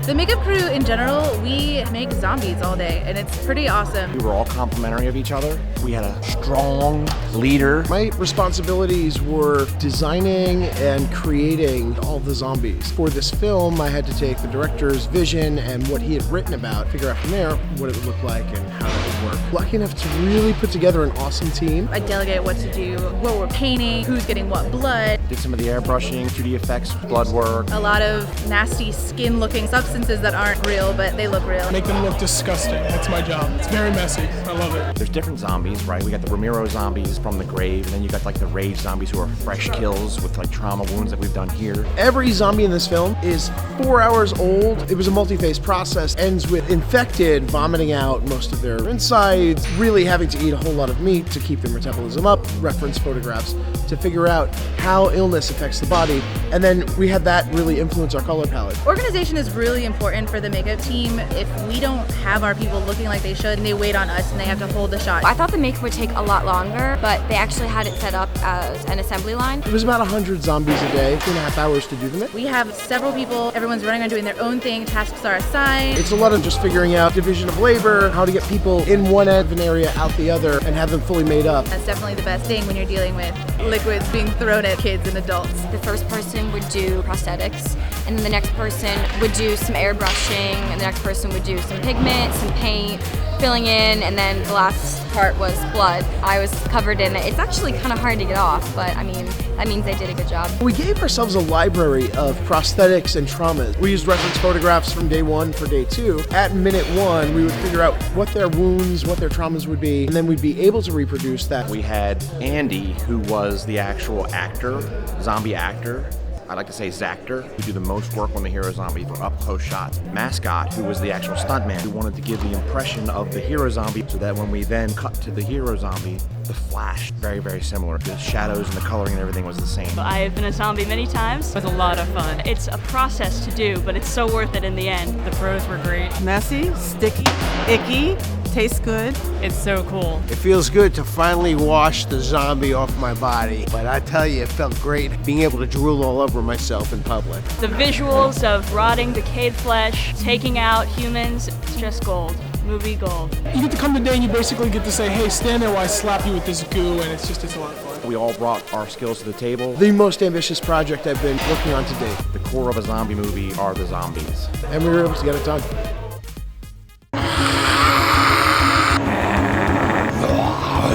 The makeup crew in general, we make zombies all day, and it's pretty awesome. We were all complimentary of each other. We had a strong leader. My responsibilities were designing and creating all the zombies. For this film, I had to take the director's vision and what he had written about, figure out from there what it would look like and how it would work. Lucky enough to really put together an awesome team. I delegate what to do, what we're painting, who's getting what blood. Did some of the airbrushing, 2D effects, blood work. A lot of nasty skin-looking substances that aren't real, but they look real. Make them look disgusting. That's my job. It's very messy. I love it. There's different zombies, right? We got the Ramiro zombies from the grave, and then you got like the rage zombies who are fresh kills with like trauma wounds that we've done here. Every zombie in this film is 4 hours old. It was a multi-phase process. Ends with infected vomiting out most of their insides, really having to eat a whole lot of meat to keep their metabolism up, reference photographs to figure out how illness affects the body. And then we had that really influence our color palette. Organization is really important for the makeup team. If we don't have our people looking like they should, and they wait on us and they have to hold the shot. I thought the makeup would take a lot longer, but they actually had it set up as an assembly line. It was about 100 zombies a day, 2.5 hours to do them. We have several people, everyone's running around doing their own thing, tasks are assigned. It's a lot of just figuring out division of labor, how to get people in one end of an area out the other, and have them fully made up. That's definitely the best thing when you're dealing with liquids being thrown at kids and adults. The first person would do prosthetics, and then the next person would do some airbrushing, and the next person would do some pigment, some paint, filling in, and then the last part was blood. I was covered in it. It's actually kind of hard to get off, but I mean, that means I did a good job. We gave ourselves a library of prosthetics and traumas. We used reference photographs from day one for day two. At minute one, we would figure out what their wounds, what their traumas would be, and then we'd be able to reproduce that. We had Andy, who was the actual actor, zombie actor. I like to say Zactor, who do the most work on the hero zombie for up-close shots. Mascot, who was the actual stuntman, who wanted to give the impression of the hero zombie so that when we then cut to the hero zombie, the flash, very, very similar. The shadows and the coloring and everything was the same. I've been a zombie many times. It was a lot of fun. It's a process to do, but it's so worth it in the end. The pros were great. Messy, sticky, icky, tastes good. It's so cool. It feels good to finally wash the zombie off my body, but I tell you, it felt great being able to drool all over myself in public. The visuals of rotting, decayed flesh, taking out humans, it's just gold. Movie gold. You get to come today and you basically get to say, hey, stand there while I slap you with this goo, and it's a lot of fun. We all brought our skills to the table. The most ambitious project I've been working on to date. The core of a zombie movie are the zombies. And we were able to get it done.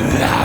Yeah.